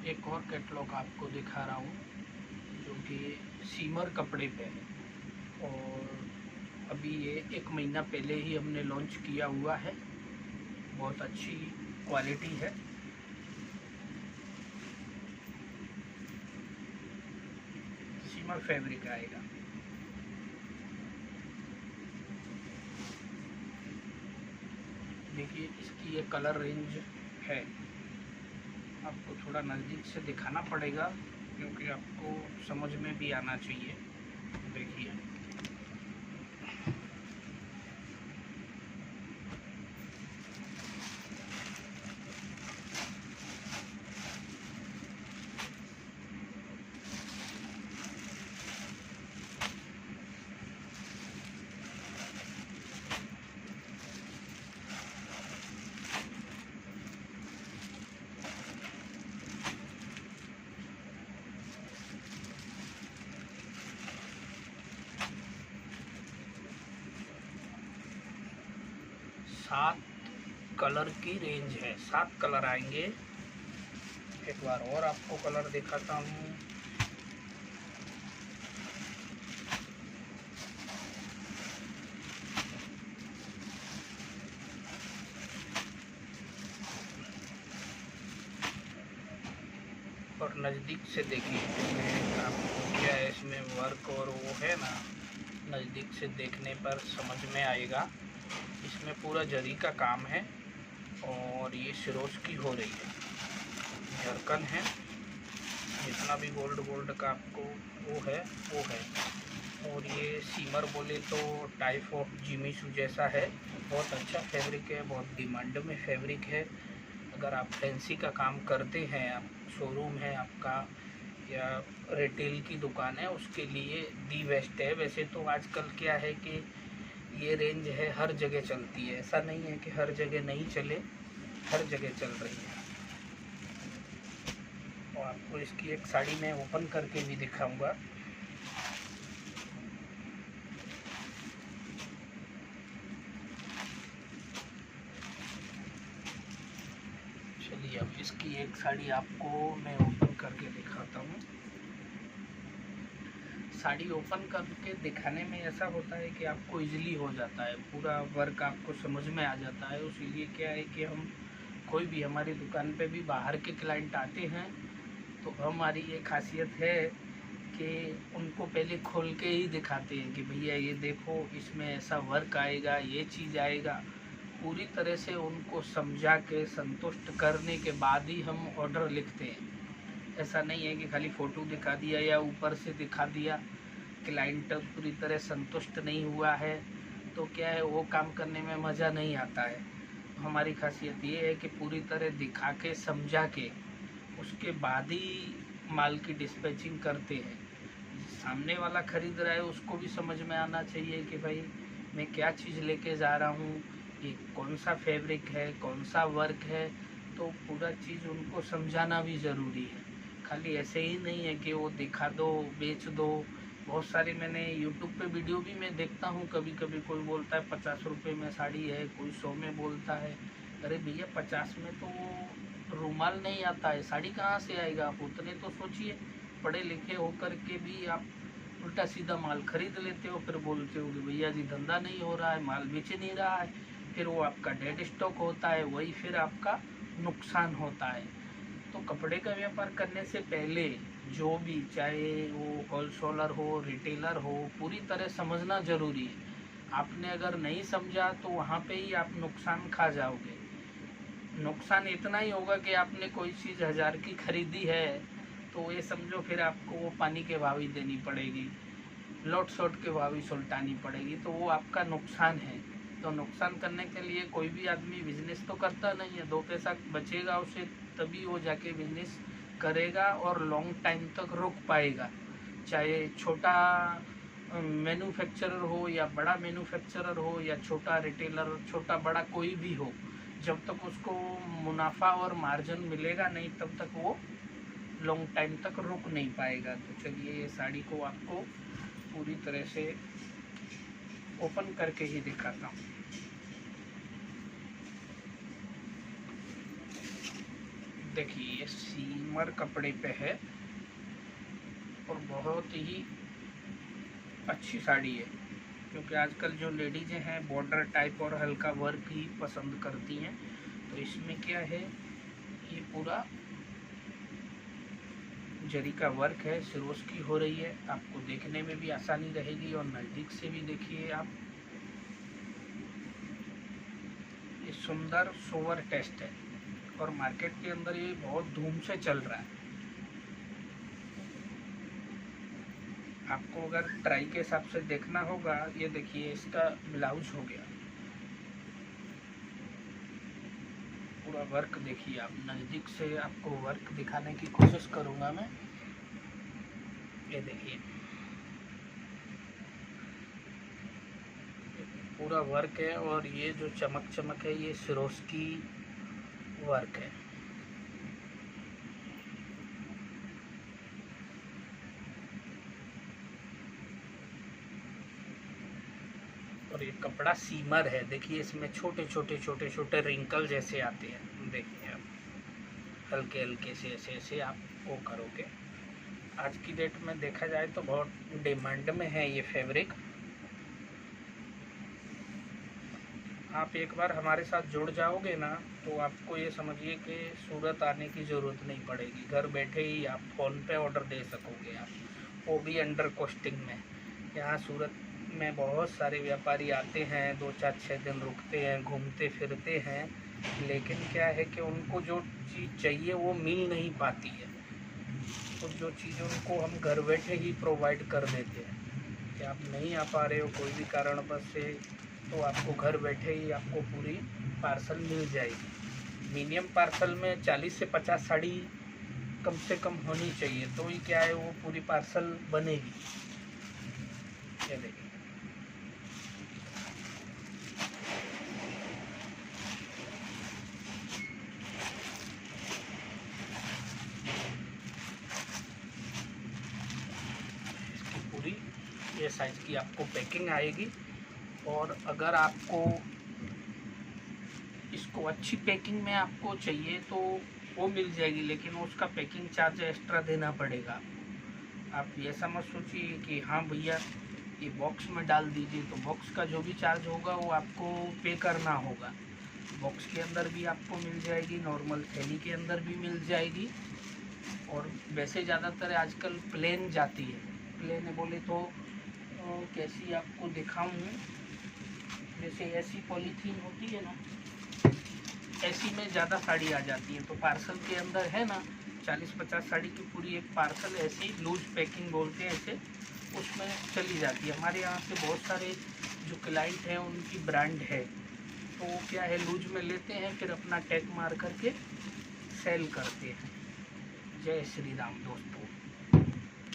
एक और कैटलॉग आपको दिखा रहा हूँ जो कि सीमर कपड़े पे है और अभी ये 1 महीना पहले ही हमने लॉन्च किया हुआ है। बहुत अच्छी क्वालिटी है। सीमर फैब्रिक आएगा। देखिए इसकी ये कलर रेंज है। आपको थोड़ा नज़दीक से दिखाना पड़ेगा क्योंकि आपको समझ में भी आना चाहिए। देखिए सात कलर की रेंज है। 7 कलर आएंगे। एक बार और आपको कलर दिखाता हूँ। और नज़दीक से देखिए आपको क्या है इसमें वर्क और वो है ना, नज़दीक से देखने पर समझ में आएगा। इसमें पूरा जरी का काम है और ये सिरोज की हो रही है। झरकन है। जितना भी गोल्ड का आपको वो है वो है। और ये सीमर बोले तो टाइप ऑफ जिमिचू जैसा है। बहुत अच्छा फैब्रिक है। बहुत डिमांड में फैब्रिक है। अगर आप फैंसी का काम करते हैं, आप शोरूम है आपका या रिटेल की दुकान है, उसके लिए दी बेस्ट है। वैसे तो आजकल क्या है कि ये रेंज है हर जगह चलती है। ऐसा नहीं है कि हर जगह नहीं चले, हर जगह चल रही है। और आपको इसकी एक साड़ी मैं ओपन करके भी दिखाऊंगा। चलिए अब इसकी एक साड़ी आपको मैं ओपन करके दिखाता हूँ। साड़ी ओपन करके दिखाने में ऐसा होता है कि आपको इजीली हो जाता है, पूरा वर्क आपको समझ में आ जाता है। इसीलिए क्या है कि हम कोई भी हमारी दुकान पे भी बाहर के क्लाइंट आते हैं तो हमारी ये खासियत है कि उनको पहले खोल के ही दिखाते हैं कि भैया ये देखो, इसमें ऐसा वर्क आएगा, ये चीज़ आएगा। पूरी तरह से उनको समझा के संतुष्ट करने के बाद ही हम ऑर्डर लिखते हैं। ऐसा नहीं है कि खाली फ़ोटो दिखा दिया या ऊपर से दिखा दिया, क्लाइंट पूरी तरह संतुष्ट नहीं हुआ है तो क्या है, वो काम करने में मज़ा नहीं आता है। हमारी खासियत ये है कि पूरी तरह दिखा के समझा के उसके बाद ही माल की डिस्पैचिंग करते हैं। सामने वाला खरीद रहा है उसको भी समझ में आना चाहिए कि भाई मैं क्या चीज़ लेके जा रहा हूँ, ये कौन सा फैब्रिक है, कौन सा वर्क है। तो पूरा चीज़ उनको समझाना भी ज़रूरी है। खाली ऐसे ही नहीं है कि वो दिखा दो बेच दो। बहुत सारे मैंने यूट्यूब पे वीडियो भी मैं देखता हूँ। कभी कभी कोई बोलता है 50 रुपये में साड़ी है, कोई 100 में बोलता है। अरे भैया 50 में तो रुमाल नहीं आता है, साड़ी कहाँ से आएगा? आप उतने तो सोचिए। पढ़े लिखे होकर के भी आप उल्टा सीधा माल खरीद लेते हो, फिर बोलते हो कि भैया जी धंधा नहीं हो रहा है, माल बेच नहीं रहा है। फिर वो आपका डेड स्टॉक होता है, वही फिर आपका नुकसान होता है। तो कपड़े का व्यापार करने से पहले जो भी, चाहे वो होलसेलर हो, रिटेलर हो, पूरी तरह समझना ज़रूरी है। आपने अगर नहीं समझा तो वहाँ पे ही आप नुकसान खा जाओगे। नुकसान इतना ही होगा कि आपने कोई चीज़ 1000 की खरीदी है तो ये समझो फिर आपको वो पानी के भाव ही देनी पड़ेगी, लौट शॉट के भाव ही सुलटानी पड़ेगी। तो वो आपका नुकसान है। तो नुकसान करने के लिए कोई भी आदमी बिजनेस तो करता नहीं है। 2 पैसा बचेगा उसे तभी वो जाके बिजनेस करेगा और लॉन्ग टाइम तक रुक पाएगा। चाहे छोटा मैन्युफैक्चरर हो या बड़ा मैन्युफैक्चरर हो या छोटा रिटेलर, छोटा बड़ा कोई भी हो, जब तक उसको मुनाफा और मार्जिन मिलेगा नहीं तब तक वो लॉन्ग टाइम तक रुक नहीं पाएगा। तो चलिए ये साड़ी को आपको पूरी तरह से ओपन करके ही दिखाता हूँ। देखिए ये सीमर कपड़े पे है और बहुत ही अच्छी साड़ी है, क्योंकि आजकल जो लेडीज़ें हैं बॉर्डर टाइप और हल्का वर्क ही पसंद करती हैं। तो इसमें क्या है, ये पूरा जरी का वर्क है, सिरोस की हो रही है। आपको देखने में भी आसानी रहेगी और नज़दीक से भी देखिए आप। ये सुंदर सोवर टेस्ट है और मार्केट के अंदर ये बहुत धूम से चल रहा है। आपको अगर ट्राई के हिसाब से देखना होगा, ये देखिए इसका ब्लाउज हो गया, पूरा वर्क देखिए आप। नज़दीक से आपको वर्क दिखाने की कोशिश करूँगा मैं। ये देखिए पूरा वर्क है और ये जो चमक चमक है ये सिरोस की वर्क है। और ये कपड़ा सीमर है, देखिए इसमें छोटे छोटे रिंकल जैसे आते हैं। देखिए आप हल्के हल्के से ऐसे ऐसे आप वो करोगे। आज की डेट में देखा जाए तो बहुत डिमांड में है ये फैब्रिक। आप एक बार हमारे साथ जुड़ जाओगे ना तो आपको ये समझिए कि सूरत आने की ज़रूरत नहीं पड़ेगी। घर बैठे ही आप फ़ोन पे ऑर्डर दे सकोगे आप, वो भी अंडर कॉस्टिंग में। यहाँ सूरत में बहुत सारे व्यापारी आते हैं, 2 4 6 दिन रुकते हैं, घूमते फिरते हैं, लेकिन क्या है कि उनको जो चीज़ चाहिए वो मिल नहीं पाती है। तो जो चीज़ उनको हम घर बैठे ही प्रोवाइड कर देते हैं कि आप नहीं आ पा रहे हो कोई भी कारणवश से, तो आपको घर बैठे ही आपको पूरी पार्सल मिल जाएगी। मिनिमम पार्सल में 40 से 50 साड़ी कम से कम होनी चाहिए, तो ही क्या है वो पूरी पार्सल बनेगी। ये देखिए इसकी पूरी ये साइज़ की आपको पैकिंग आएगी। और अगर आपको इसको अच्छी पैकिंग में आपको चाहिए तो वो मिल जाएगी, लेकिन उसका पैकिंग चार्ज एक्स्ट्रा देना पड़ेगा। आप ऐसा मत सोचिए कि हाँ भैया ये बॉक्स में डाल दीजिए, तो बॉक्स का जो भी चार्ज होगा वो आपको पे करना होगा। बॉक्स के अंदर भी आपको मिल जाएगी, नॉर्मल थैली के अंदर भी मिल जाएगी। और वैसे ज़्यादातर आजकल प्लेन जाती है। प्लेन बोले तो कैसी आपको दिखाऊँ, जैसे ऐसी पॉलीथीन होती है ना, ऐसी में ज़्यादा साड़ी आ जाती है। तो पार्सल के अंदर है ना 40 50 साड़ी की पूरी एक पार्सल ऐसी लूज पैकिंग बोलते हैं ऐसे, उसमें चली जाती है। हमारे यहाँ से बहुत सारे जो क्लाइंट हैं उनकी ब्रांड है, तो वो क्या है लूज में लेते हैं, फिर अपना टैग मार करके सेल करते हैं। जय श्री राम दोस्तों।